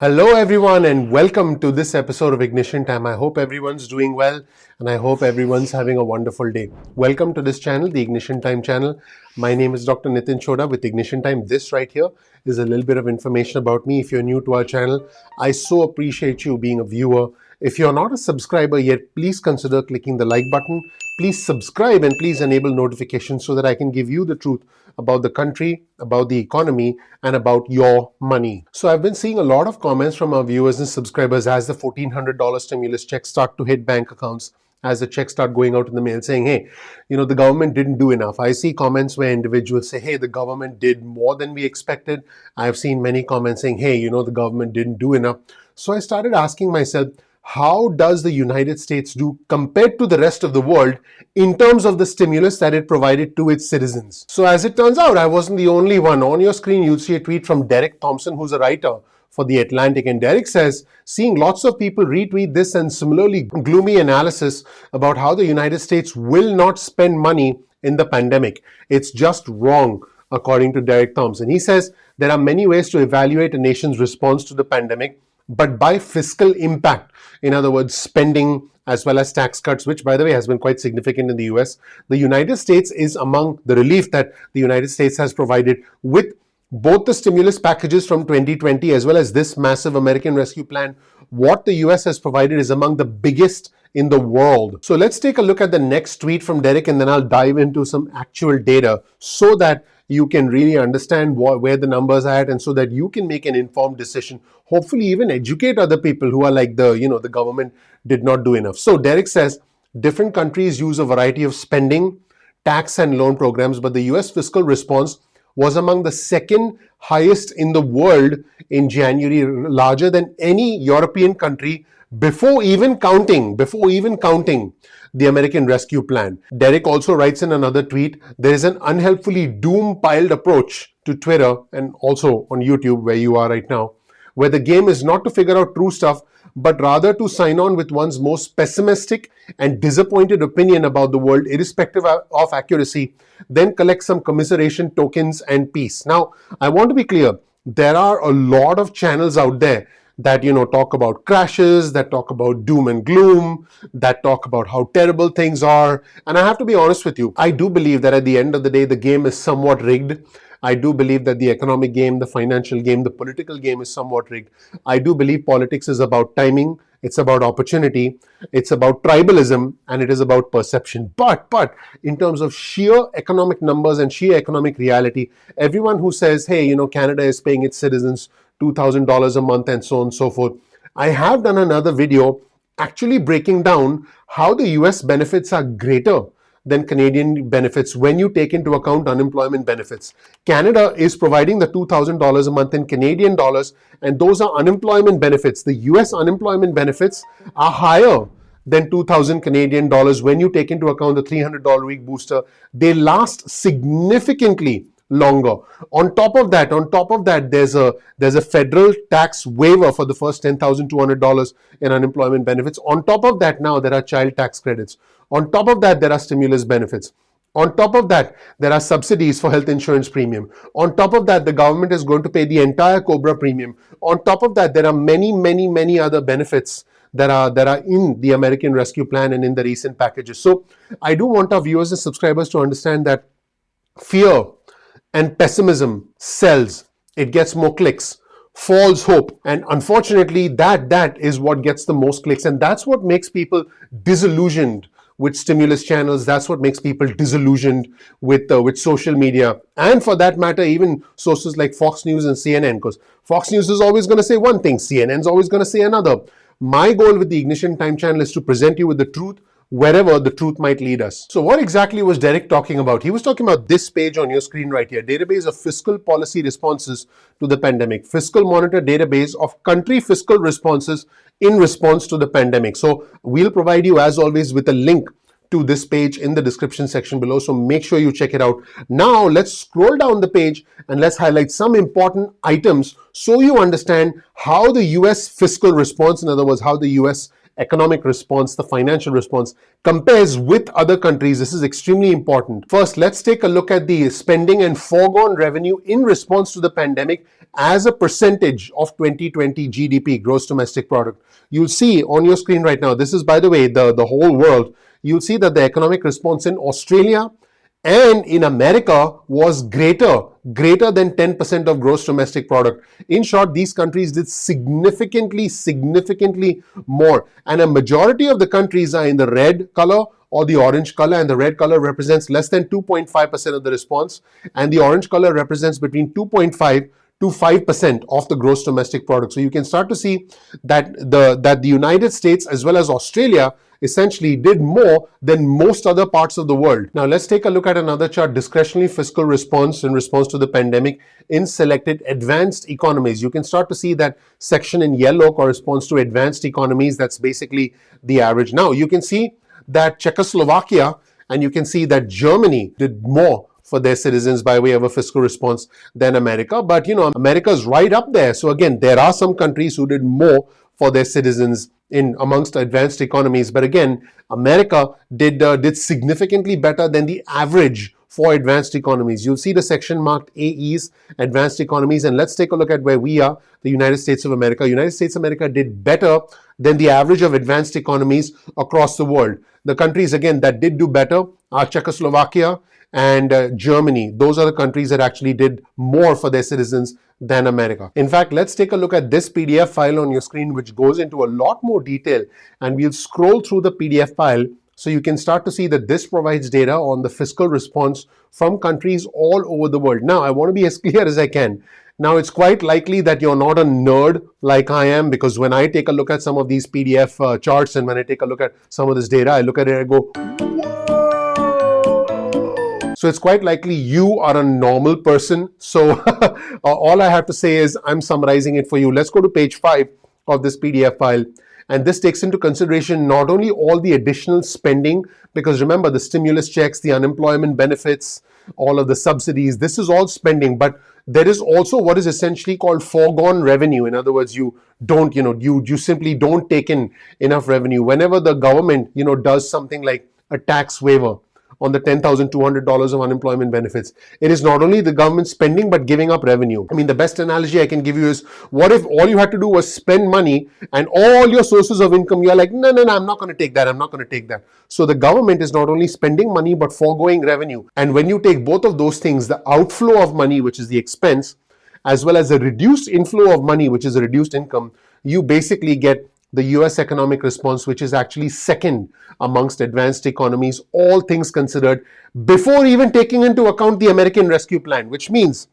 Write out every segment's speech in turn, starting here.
Hello, everyone, and welcome to this episode of Ignition Time. I hope everyone's doing well and I hope everyone's having a wonderful day. Welcome to this channel, the Ignition Time channel. My name is Dr. Nitin Choda with Ignition Time. This right here is a little bit of information about me. If you're new to our channel, I so appreciate you being a viewer. If you're not a subscriber yet, please consider clicking the like button. Please subscribe and please enable notifications so that I can give you the truth about the country, about the economy, and about your money. So I've been seeing a lot of comments from our viewers and subscribers as the $1,400 stimulus checks start to hit bank accounts, as the checks start going out in the mail saying, hey, the government didn't do enough. I see comments where individuals say, hey, the government did more than we expected. I've seen many comments saying, hey, the government didn't do enough. So I started asking myself, how does the United States do compared to the rest of the world in terms of the stimulus that it provided to its citizens? So as it turns out, I wasn't the only one. On your screen, you'll see a tweet from Derek Thompson, who's a writer for The Atlantic. And Derek says, seeing lots of people retweet this and similarly gloomy analysis about how the United States will not spend money in the pandemic. It's just wrong, according to Derek Thompson. He says there are many ways to evaluate a nation's response to the pandemic, but by fiscal impact, in other words, spending as well as tax cuts, which by the way has been quite significant in the US, the United States is among the relief that the United States has provided with both the stimulus packages from 2020 as well as this massive American Rescue Plan. What the US has provided is among the biggest in the world. So let's take a look at the next tweet from Derek, and then I'll dive into some actual data so that you can really understand where the numbers are at, and so that you can make an informed decision, hopefully even educate other people who are like the government did not do enough. So Derek says different countries use a variety of spending, tax and loan programs, but the US fiscal response was among the second highest in the world in January, larger than any European country before even counting the American Rescue Plan. Derek also writes in another tweet, there is an unhelpfully doom-piled approach to Twitter and also on YouTube, where you are right now, where the game is not to figure out true stuff, but rather to sign on with one's most pessimistic and disappointed opinion about the world, irrespective of accuracy, then collect some commiseration tokens and peace. Now, I want to be clear, there are a lot of channels out there that talk about crashes, that talk about doom and gloom, that talk about how terrible things are. And I have to be honest with you, I do believe that at the end of the day, the game is somewhat rigged. I do believe that the economic game, the financial game, the political game is somewhat rigged. I do believe politics is about timing, it's about opportunity, it's about tribalism, and it is about perception. But in terms of sheer economic numbers and sheer economic reality, everyone who says, hey, Canada is paying its citizens $2,000 a month and so on and so forth. I have done another video actually breaking down how the US benefits are greater than Canadian benefits when you take into account unemployment benefits. Canada is providing the $2,000 a month in Canadian dollars, and those are unemployment benefits. The US unemployment benefits are higher than 2,000 Canadian dollars when you take into account the $300 week booster. They last significantly longer. On top of that, there's a federal tax waiver for the first $10,200 in unemployment benefits. On top of that, now there are child tax credits. On top of that, there are stimulus benefits. On top of that, there are subsidies for health insurance premium. On top of that, the government is going to pay the entire COBRA premium. On top of that, there are many other benefits that are in the American Rescue Plan and in the recent packages. So I do want our viewers and subscribers to understand that fear and pessimism sells. It gets more clicks. False hope, and unfortunately that is what gets the most clicks, and that's what makes people disillusioned with stimulus channels. That's what makes people disillusioned with social media, and for that matter, even sources like Fox News and CNN, because Fox News is always going to say one thing, CNN is always going to say another. My goal with the Ignition Time channel is to present you with the truth wherever the truth might lead us. So what exactly was Derek talking about? He was talking about this page on your screen right here, database of fiscal policy responses to the pandemic, fiscal monitor database of country fiscal responses in response to the pandemic. So we'll provide you, as always, with a link to this page in the description section below, so make sure you check it out. Now let's scroll down the page and let's highlight some important items so you understand how the US fiscal response, in other words, how the US economic response, the financial response, compares with other countries. This is extremely important. First, let's take a look at the spending and foregone revenue in response to the pandemic as a percentage of 2020 GDP, gross domestic product. You'll see on your screen right now, this is, by the way, the whole world. You'll see that the economic response in Australia and in America was greater than 10% of gross domestic product. In short, these countries did significantly more. And a majority of the countries are in the red color or the orange color, and the red color represents less than 2.5% of the response, and the orange color represents between 2.5 to 5% of the gross domestic product. So you can start to see that the United States as well as Australia essentially did more than most other parts of the world. Now let's take a look at another chart, discretionary fiscal response in response to the pandemic in selected advanced economies. You can start to see that section in yellow corresponds to advanced economies. That's basically the average. Now you can see that Czechoslovakia and you can see that Germany did more for their citizens by way of a fiscal response than America. But America's right up there. So again, there are some countries who did more for their citizens in amongst advanced economies. But again, America did significantly better than the average for advanced economies. You'll see the section marked AEs, advanced economies, and let's take a look at where we are, the United States of America. United States of America did better than the average of advanced economies across the world. The countries, again, that did do better are Czechoslovakia and Germany. Those are the countries that actually did more for their citizens than America. In fact, let's take a look at this PDF file on your screen, which goes into a lot more detail, and we'll scroll through the PDF file so you can start to see that this provides data on the fiscal response from countries all over the world. Now, I want to be as clear as I can. Now, it's quite likely that you're not a nerd like I am, because when I take a look at some of these PDF charts and when I take a look at some of this data, I look at it and I go, so it's quite likely you are a normal person. So all I have to say is I'm summarizing it for you. Let's go to page 5 of this PDF file. And this takes into consideration not only all the additional spending, because remember the stimulus checks, the unemployment benefits, all of the subsidies, this is all spending, but there is also what is essentially called foregone revenue. In other words, you don't, you simply don't take in enough revenue. Whenever the government, does something like a tax waiver on the $10,200 of unemployment benefits, it is not only the government spending but giving up revenue. I mean, the best analogy I can give you is, what if all you had to do was spend money and all your sources of income, you're like, no, I'm not going to take that, I'm not going to take that. So the government is not only spending money but foregoing revenue. And when you take both of those things, the outflow of money, which is the expense, as well as the reduced inflow of money, which is a reduced income, you basically get the US economic response, which is actually second amongst advanced economies, all things considered, before even taking into account the American Rescue Plan, which means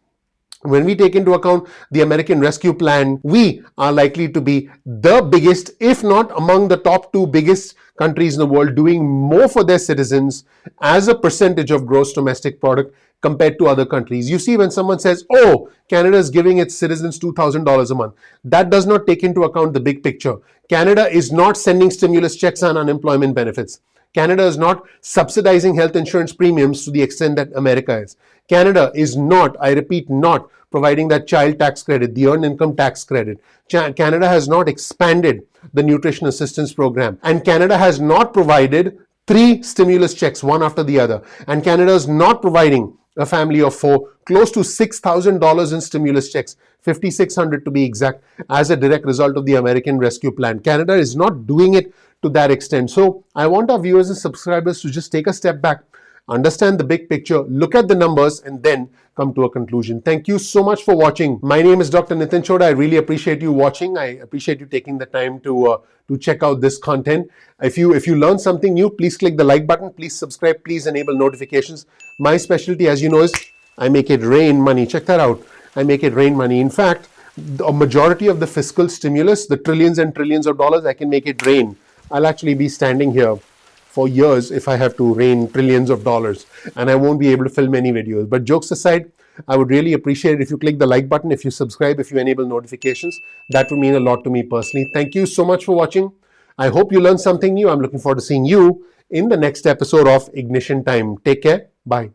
when we take into account the American Rescue Plan, we are likely to be the biggest, if not among the top 2 biggest countries in the world, doing more for their citizens as a percentage of gross domestic product compared to other countries. You see, when someone says, oh, Canada is giving its citizens $2,000 a month, that does not take into account the big picture. Canada is not sending stimulus checks on unemployment benefits. Canada is not subsidizing health insurance premiums to the extent that America is. Canada is not, I repeat, not providing that child tax credit, the earned income tax credit. Canada has not expanded the nutrition assistance program. And Canada has not provided 3 stimulus checks, one after the other. And Canada is not providing a family of 4 close to $6,000 in stimulus checks, $5,600 to be exact, as a direct result of the American Rescue Plan. Canada is not doing it to that extent. So I want our viewers and subscribers to just take a step back, understand the big picture, look at the numbers, and then come to a conclusion. Thank you so much for watching. My name is Dr. Nitin Choda. I really appreciate you watching. I appreciate you taking the time to check out this content. If you learn something new, please click the like button. Please subscribe. Please enable notifications. My specialty, as you know, is I make it rain money. Check that out. I make it rain money. In fact, a majority of the fiscal stimulus, the trillions and trillions of dollars, I can make it rain. I'll actually be standing here for years if I have to rain trillions of dollars, and I won't be able to film any videos. But jokes aside, I would really appreciate it if you click the like button, if you subscribe, if you enable notifications. That would mean a lot to me personally. Thank you so much for watching. I hope you learned something new. I'm looking forward to seeing you in the next episode of Ignition Time. Take care. Bye.